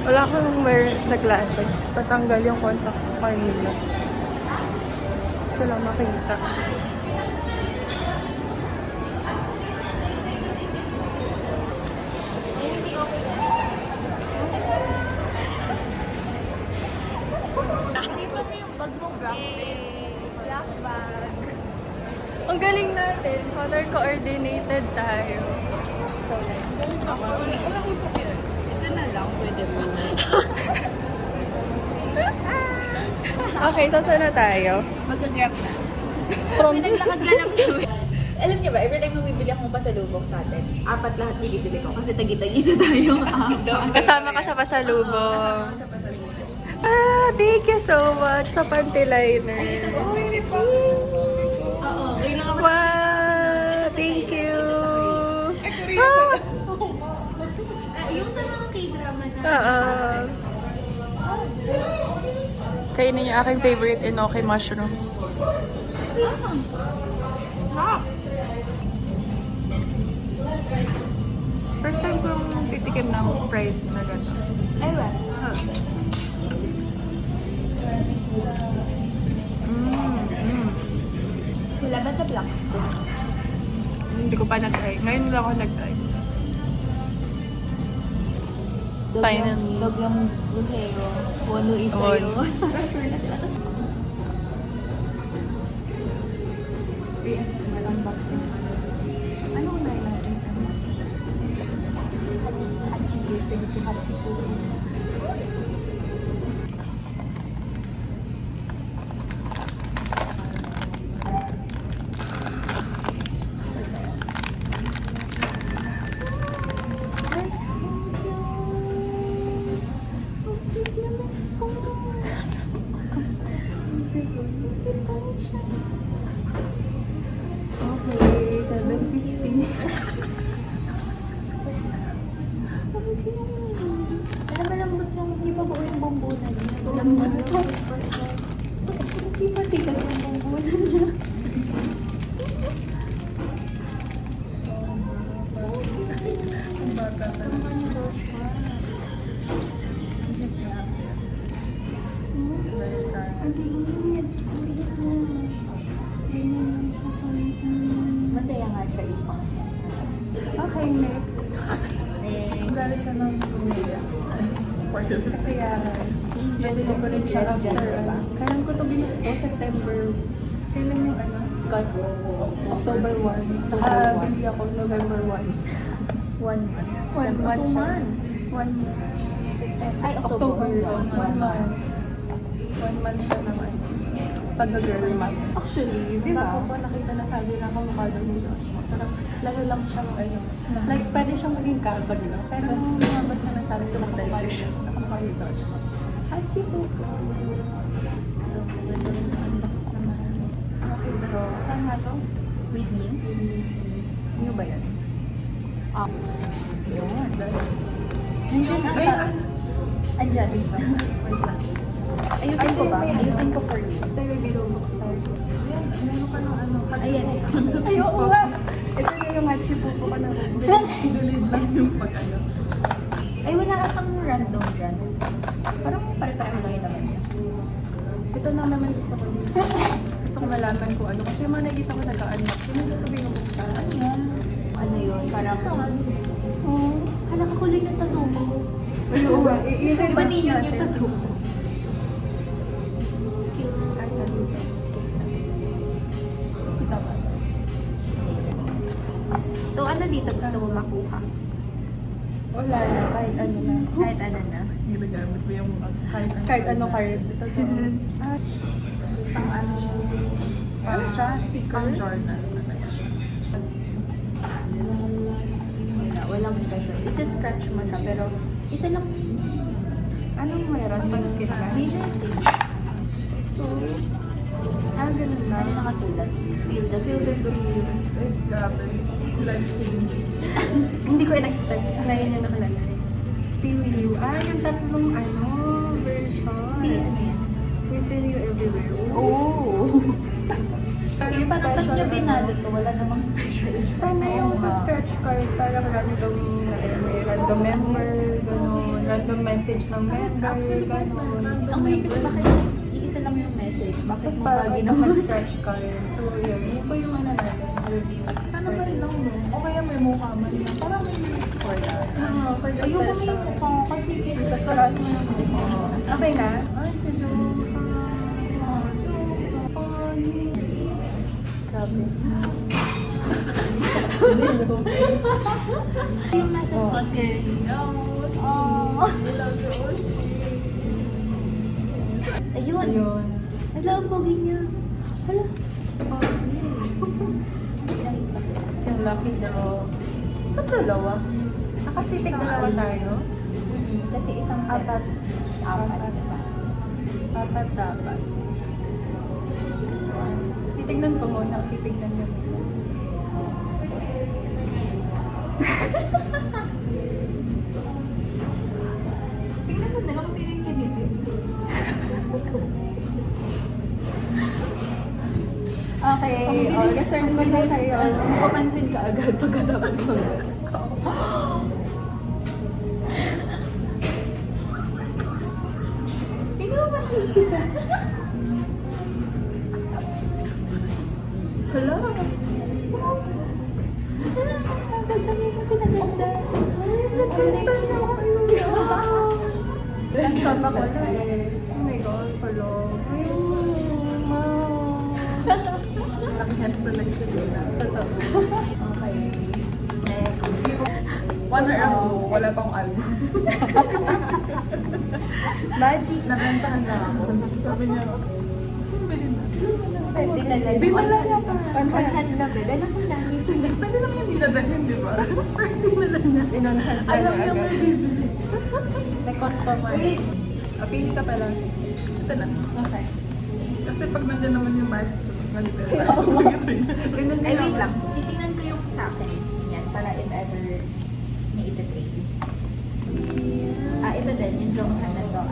Wala akong wear na glasses. Tatanggal yung contacts ko kanina. Gusto lang makita. Black bag. Ang galing natin. Color coordinated tayo. So nice. Wala kong sakyan. Ito na lang, pwede mo. Okay, so saan na tayo? Mag-grab na. From Naglakad ka lang kami. Alam niyo ba, every time bumibili akong pasalubong sa atin, 4 lahat binibili ko kasi tagi-tagi-isa tayo. Kasama ka sa pasalubong. Kasama sa pasalubong. Thank you so much sa panty liner. Oo, kayo lang ako. Wow! Thank you! Yung sa mga K-drama na. Kainin yung aking favorite enoki mushrooms. First time ko yung titikim ng fried na gano'n. Ewan. Wala ba sa Black Spoon? Hindi ko pa nag-try. Ngayon lang ako nag-try. Finally. Dog yung buhero. Wano isayo. Sure na sila. ASMR unboxing. Ano unahin natin? Hachipu. Sige si Hachipu. Okay, 750. Alam mo lambot yung hindi pa buo yung bumbunan niya. Lambot ko. Hindi pa tigas yung bumbunan niya. Ang bata talaga ni Joshua. Masaya nga siya ipang. Okay, next. Gala siya ng lumias. Kaya, nabili ko rin siya after. Kailan ko ito ginusto? September. Kailan yung ano? October 1. Nakabili ako November 1. 1 month. 1 month Two siya. months. 1 month. Ay, October. 1 month. 1 month siya naman. Pag-girl month. Actually, di Diba? ba? Ako po nakita na sabi na kamukha daw ni Joshua. Pero lalo lang siyang ano. Like, pwede siyang maging kabag na. Pero lumabas na nasabi ko na kamukha ni Joshua. Kamukha ni Joshua. Hachi po. So, ganda rin ang unbox naman. Okay, pero saan nga to? With me? New ba yun? Ah. Yun. Nandiyan Ay, ata. Andyan. Wait lang. Ayusin ko ba? Ayusin ko for you. Ito yung binubok tayo. Ayan, meron ka ng ano. Ayan. Ay, oo nga. Ito yung hachi po ka na. Bilis lang yung pag-ano. Ay, wala atang random dyan. Parang pare-pareho lang yun naman. Ito na naman gusto ko. Gusto ko malaman ko ano. Kasi yung mga nakita ko nag-unbox. Yun yung ito binubok sa Ayan. Ano yun? Parang... Oo. Hala ka kulay ng tattoo mo. Oo nga. Yun yung Pati yun natin. yung tattoo mo. Kita ba? So, ano dito gusto mo makuha? Wala na. Kahit ano na. Kahit ano na. Hindi ba gamit mo yung kahit ano card. Totoo. At pang ano siya. Ano siya? Sticker? Pang journal. Walang special. Isa-scratch mo siya, pero isa lang. Anong meron? Pansin ka? May message. So, ganun na. Ano nakasulat? Feel the Feel the breeze. Ay, grabe. Life changing. Hindi ko in-expect. Ngayon yung nakalagay. Feel you. Yung tatlong version. We feel you everywhere. Oh! Parang Parang pag special. niya binalot to, wala namang special. Sana yung sa scratch card, parang random, may random member, gano'n, random random message ng member. Actually, bakit gano'n. ang weakest, bakit iisa lang yung message? Bakit Tapos mo parang ba nag-scratch card. So, yun po yung ano natin, review. Sana ba rin lang mo? O kaya may mukha man lang. Parang may For that. for the Ayoko may session. mukha kasi Tapos parang mo yung okay na? Ay, si Joe. Grabe. yung message ko siya. Oh, I love you, Oshi. Ayun. Ayun. Hala, ang pogi niya. Hala. Yung lucky draw. Ba't dalawa? Kasi dalawa tayo. Kasi isang set. Apat. Apat. Diba? Apat dapat. Titignan ko muna. Titignan niyo muna. Tingnan mo na lang kung sino yung kinipid. Okay. Ang bilis. Concern ko na sa'yo. Mapapansin ka agad pagkatapos mo. Tingnan mo ba kita? Hala. Nagdami mo sila ganda. Nag-constant na ako kayo. Last time ako na eh. Oh my God, hello. Ayun, ma. Nag-heads na lang siya doon. Totoo. Okay. Next. 1 hour ago, wala pang album. Magic. Nabentahan na ako. Sabi niya, gusto mo bilhin na? Pwede na lang. Binala niya pa. On hand na ba? Dala ko lang. Pwede naman yung dinadalhin, di ba? Pwede na lang niya. Inonhand na Alam niya niya may agad. bibili. May customer. Pili ka pala. Ito na. Okay. Kasi pag nandiyan naman yung milestones, nalipin tayo. So, maganda yun. Ganun Ay, wait lang. Titingnan ko yung sa akin. Yan, para if ever may ita-trade. Ito din, yung long hand na to.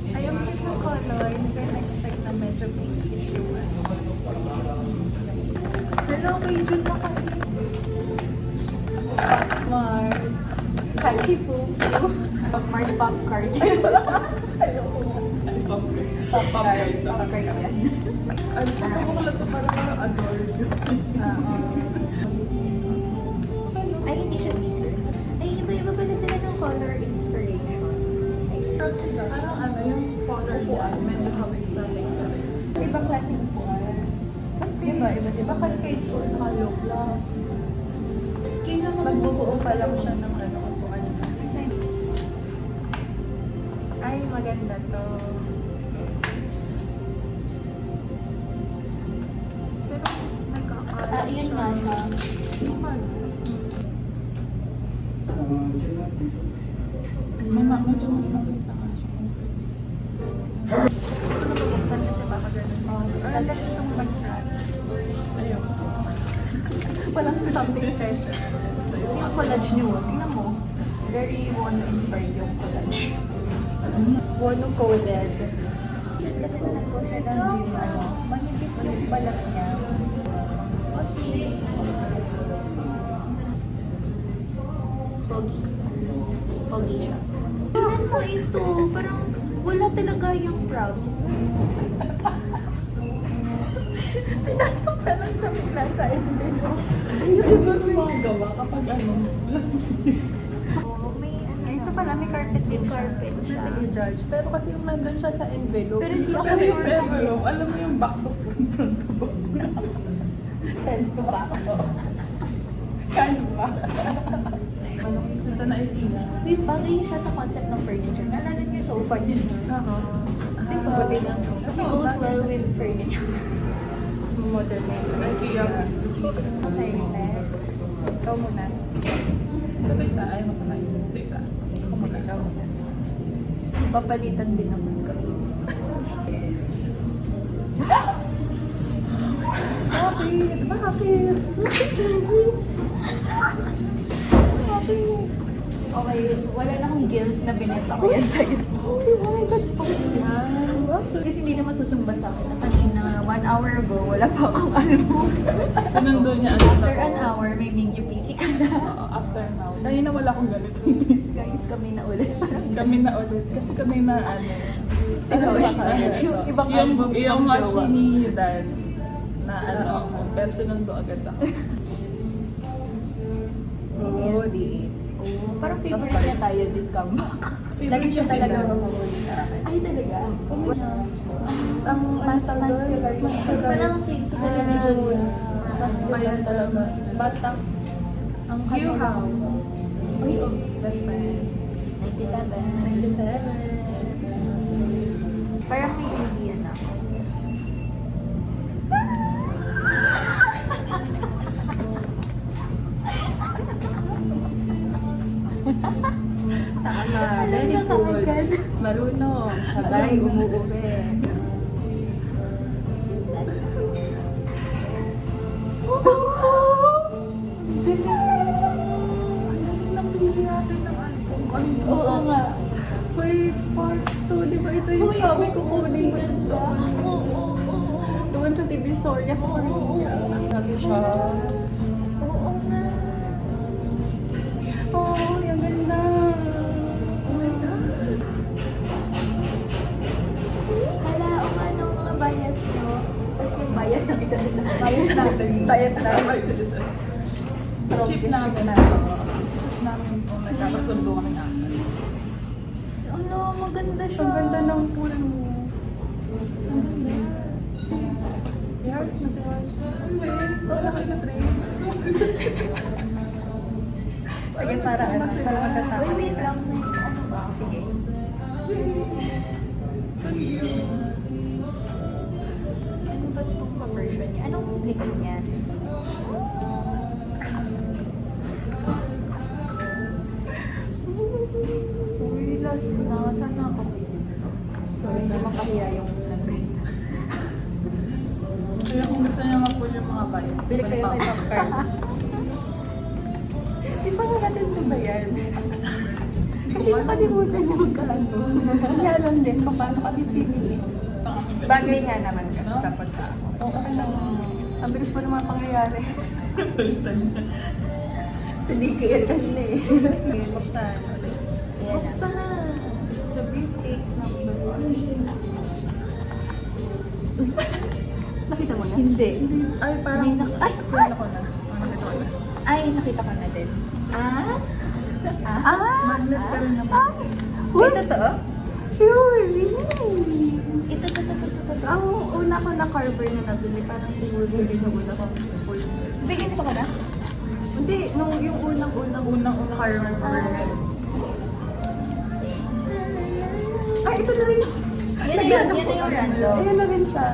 Ay, yung cute ng color, hindi ko na-expect na medyo pinkish yung ano. Hello, kay Jun na kami. Mars. Catchy poo. Mark pop card. Pop Pop card. card. Pop card yan. Ano, pagkakulat ko parang adored. Ay, hindi siya sticker. Ay, iba-iba pala sila ng color inspiration. Parang ano yung color niya, medyo hawig sa link. Ibang klaseng upuan. Diba? Iba kan kay Chul, naka-look lang. Sino mo Magbubuo pa lang siya ng ano, upuan. Ay, maganda to. Pero nagkakalat Iyan siya. nga. Medyo mas maganda nga siya. Ito nabubuksan kasi baka ganun. Or unless gusto mo mag-start. Ayun. Walang something special. Yung collage ni Won, tingnan mo. Very Won-inspired yung collage. Wono coded. Kasi nalagpo siya ng ano, manipis yung balat niya. Pogi. Pogi siya. Tingnan mo ito, parang wala talaga yung props. Pinasok na lang siya bigla sa envelope. Yung iba yung mga gawa kapag ano, last minute. Oh, may ano. Ay, ito pala, may carpet din siya. Carpet siya. Nag-judge. Pero kasi yung nandun siya sa envelope. Pero hindi ko Siya siya na yung sure. envelope, alam mo yung back to front, front to back. Send ko ba? Kano ba? Ano, ito na itina. Wait, bagay siya sa concept ng furniture. Nalala niyo yung sofa niya. Oo. Think ko bagay ng sofa. It goes well with furniture. Model na yun. IKEA. Okay, next. Ikaw muna. Sabi isa, ayaw mo sakay. So isa. Ako Sige, ikaw muna. Papalitan din naman kami. Bakit? Okay, wala na akong guilt na binenta ko yan sa'yo. Oh, that's fine yan. Kasi hindi na masusumbat sa akin na kanina, 1 hour ago, wala pa akong album. So nandun niya ano After an hour, may mingyu PC ka na. After now. Kanina wala akong ganito. Kaya is kami na ulit. Kami na ulit. Kasi kami na ano. Sino ba ka? Yung Ibang yung, album, yung ibang match jowa. ni Dan na ano ako. Pero sinundo agad ako. Oo, di. Parang favorite niya tayo this comeback. Lagi siya Favorite talaga sila. mamamuli sa akin. Ay, talaga? Ang masculine. Parang si Celine Dion. Masculine talaga. Batang. Ang You kanilang. Uy, oh. Best friend. 97. 97. Parang may idea na ako. Tama. Very good. Marunong. Sabay. Umuuwi. Oo nga. May Sparks 2. Di ba ito yung sabi ko kunin mo yung song? Doon sa TV Soria sa Korea. Sabi siya. Oo nga. Oh, yung ganda. Oh my God. Hala, o nga nung mga bias nyo. Tapos yung bias ng isa't isa. Bias natin. Bias na. Ship namin na. Ship namin kung nagkakasundo kami namin. Ano, maganda siya. Ang ganda ng pool mo. Ang ganda. Si Hars na si Hars. Wala kayo na train. Sige, para magkasama Wait, wait sila. lang. Ano ba? Sige. So cute. Ano ba itong pa-version niya? Anong likod niya? Uy, last na. Sana ako dito. Sorry, hindi makahiya yung nagbenta. Kaya kung gusto niyo ma-pull yung mga bias, Bili kayo kay Popcorn. Di ba nga natin ito ba yan? Kasi nakalimutan niya magkaano. Kaya lang din kung paano kami sili. Bagay nga naman kasi sa pagkaako. Okay lang. Ang bilis pa naman pangyayari. Sa DKL kanina eh. Sige, buksan. Yan na. Buksan na. Sa briefcase number 1. Nakita mo na? Hindi. Ay, parang... May nak- ay! Nakita ko na. Nakita ko na. Ay, nakita ko na din. Ah? Magnet ka rin naman. Wait, totoo? Sure! Ito. Ang una ko na carver na nabili, parang siguro din yung una ko. Bigyan pa ko na? Hindi, nung yung unang carver. Ay, ito na rin yung... Yan na yun, yan na yung random. Ayan na rin siya.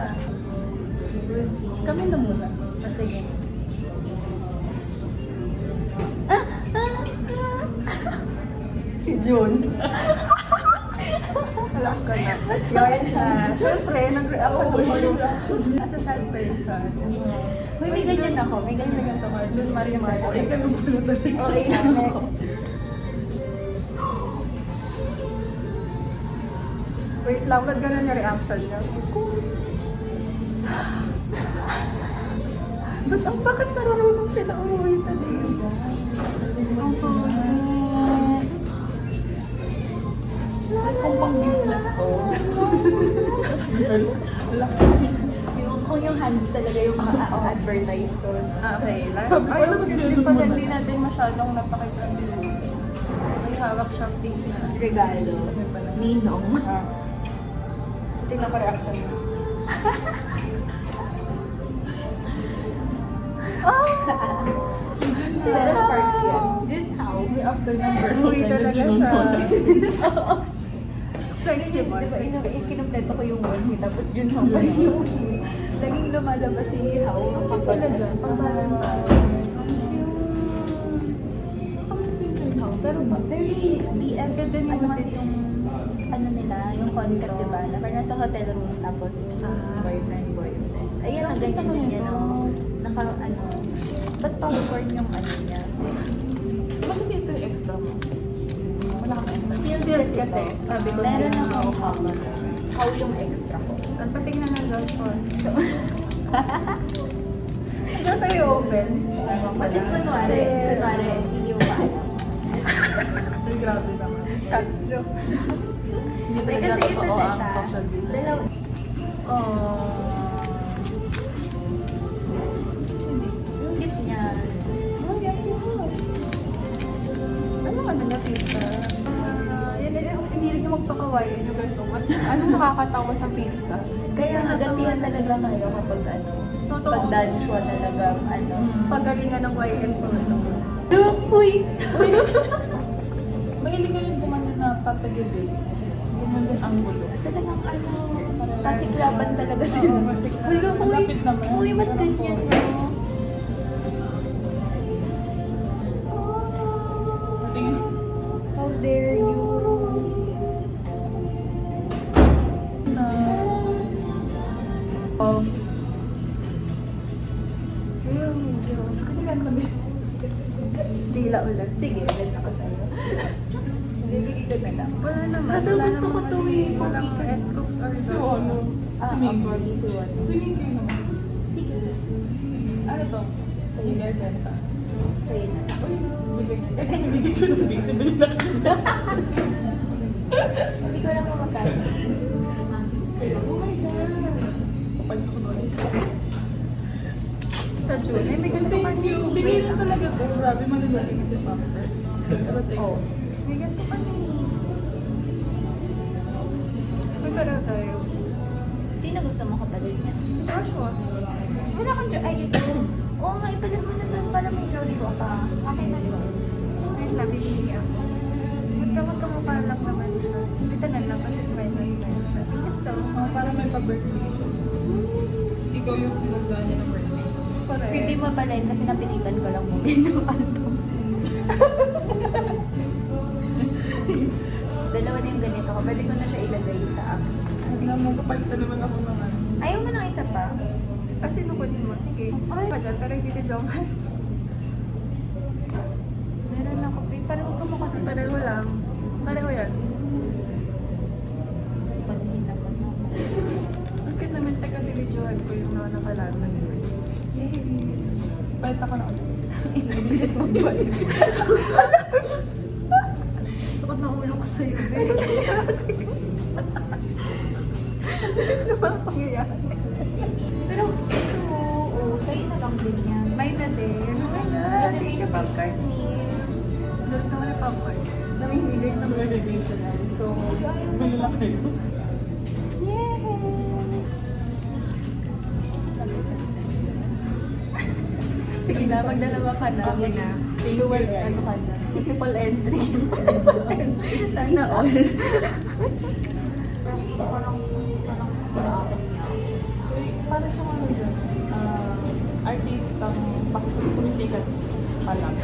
Kami na muna. Ah, sige. Si June. Alam ko na. Yun siya. Siyempre, nag-react ako yung as a sad person. Uy, may ganyan ako. May ganyan Ganyan to ka. June Marie Marco. Okay, ganun pala talaga. Okay, next. Wait lang, ba't ganun yung reaction niya? Bakit marunong sila umuwi talaga? Ang pangit. Kung pang business to. Kung yung hands talaga yung advertise ko. Okay, last. Sabi ko, Ay, alam mo, hindi ganun pala, naman. hindi natin masyadong napakita nila. May hawak siyang pink na. Regalo. Ninong. Tingnan ko reaction niya. Pero Sparks yan. Jun Hao. May after number. Pero Uwi talaga June siya. pala. Flexible. Di ba, ikinumpleto ko yung one me, tapos Jun Hao pa rin yung naging lumalabas si Hao. Pag pala dyan, pag Valentine's. Kamusta yung kay Hao? Pero ba? Very BF. Ganda din Ano yung kasi yung ano nila, yung concept, diba? Na parang nasa hotel room, tapos boyfriend. Ayun, ang ganyan din yan, no? Naka, ano, ba't popcorn yung ano niya? Bakit dito yung extra mo? Wala kang answer. Sealed kasi. Sabi ko Meron sealed. ako cover. How yung extra ko. At patingnan na daw siya. Ano tayo open? Bakit kunwari, hindi yung ba? Ay, grabe naman. Katro. Hindi May talaga kasi ito totoo na ang siya. social media. Dalawa. Oh. Yung gift niya. Ano ka na pizza? Yan yung hilig niyo magpakawain yung ganito. Anong nakakatawa sa pizza? Kaya nagantihan talaga kayo kapag ano. Totoo. Pag Danshua talaga ano. Pagalingan ng YN po ito. Uy! Mahilig ka rin gumanda na patagid eh. Gumanda ang gulo. Talagang ano. Pasiklaban talaga sila. Oo, pasiklaban. Ulo, uy. Malapit naman. Uy, ba't ganyan no? Tingin. How dare you? Na. Oh. Ayun, medyo. Kasi ganda ba? Dila ulit. Sige, ulit ako tayo. Bibigay ko na lang. Wala naman. Kasi Wala gusto ko namang to ano eh. Walang S-scoops or Si Ono. Ah, Swimming ako, pool. si Juan. Swimming pool naman. Sige. Ano to? Sa Inel Benta. Sa'yo na lang. Uy, bigay na. Kasi bigay siya ng busy. Bili na kami. Hindi ko lang kumakain. Oh my God. Kapag ko doon. Ito, June. Ay, may ganito ka Thank you. Bigay na talaga to. Grabe, malalaking kasi pamper. Pero thank you. Oh. May ganito ka na. Magkaraw tayo. Sino gusto mo kapatid niya? Joshua. Wala kang ay, ito. Oo nga, ipalit mo na doon para may Joshua ka. Okay na doon. Ay, nabili ako. Magkamukha lang naman siya. Ito na lang kasi smile na smile siya. Yes, so. Oh, para may pa-birthday siya. Ikaw yung sinagdaan niya ng birthday. Correct. Hindi mo pala yun kasi napilitan ko lang muna yung ano. Dalawa na yung ganito ko. Pwede ko na siya ilagay sa akin. Alam mo, kapalitan naman ako ng ano. Ayaw mo ng isa pa? Kasi nukunin mo, sige. Ay, pa dyan, pero hindi ka joke. Meron ako. Pareho ka mo kasi Pareho lang. Pareho yan. Paghin ako na. Ang cute naman, taga nilidyohan ko yung mga nakalaban. Palit ako na ulit. Bilis mo balik. Sakot na ulo ko sa'yo, babe. Ano ba ang pangyayari? Pero ito, oo, sa'yo na lang din yan. May na din. Oh my God, thank you, popcorn. Doon naman yung popcorn. Namimilig na Mga vacation na. So, bili na kayo. Sige na, magdalawa ka na. Okay na. Dual, ano ka na? Multiple entry. Sana all. Para siyang ano dyan, artistang kumisikat pa lang.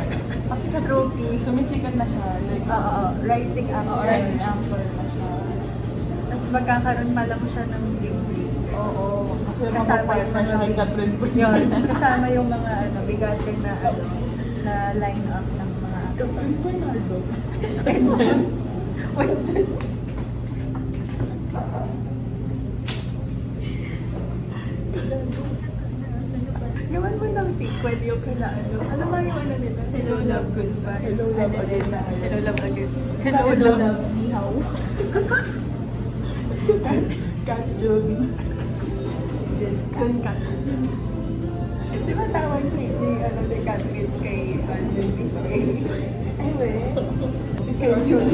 Pasikat Trophy. Sumisikat na siya. Like, Oo, rising up. rising anchor na siya. Tapos magkakaroon pa lang siya ng degree. Oo. Kasi Kasama mapapartner yung siya kay mga- Catherine Bernal. Yun, kasama yung mga bigatin na na line up ng mga Catherine Bernardo. Gawan mo ng sequel yung kala ano ba yung ano nila? Hello, love, goodbye. Hello, love, again na. Hello, love, again. Hello, Hello, love. love, ni hao. Cat June. Jun Kat. Di ba tawag ni Catherine kay Jun Israel? Anyway. Kay Jun.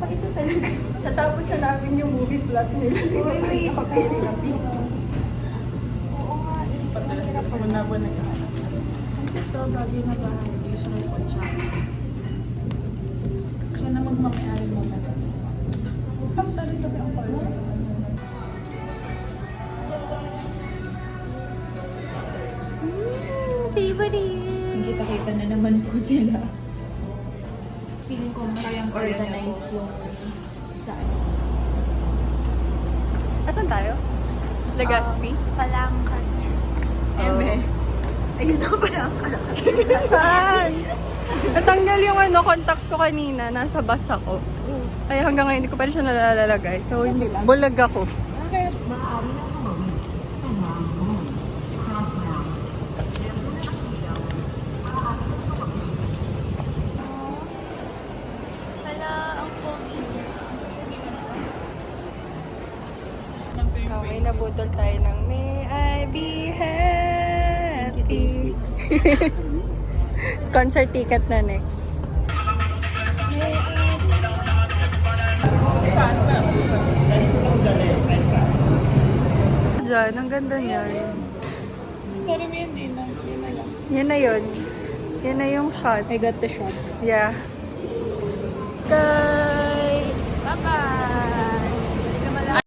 Ito talaga. Natapos na namin yung movie plot nila. Wait, Kapili na piece. Oo nga, Patalas ko na buwan na yan. Ito, bagay na bahay. Hindi siya may kotsa. Siya na magmamayari mo na. Samta rin kasi ang pala. favorite! Kita-kita na naman po sila. Feeling ko mas Kayang-kaya organized yung sa Asan tayo? Legazpi? Palangkas. Eme. Ayun na pala ang kalakas. Saan? Natanggal yung contacts ko kanina. Nasa bus ako. Kaya hanggang ngayon hindi ko pa rin siya nalalagay. So, hindi. Bulag ako. Bakit? Maaari na tumawid sa Mount Moon. Cross now. Tempo na ang ilaw. Maaari nabudol tayo ng May I Be Happy. Concert ticket na next. Diyan, ang ganda niya. Story mo yun din na. Yun na lang. Yan na yun. Yan na yung shot. I got the shot. Yeah. Guys! Bye-bye!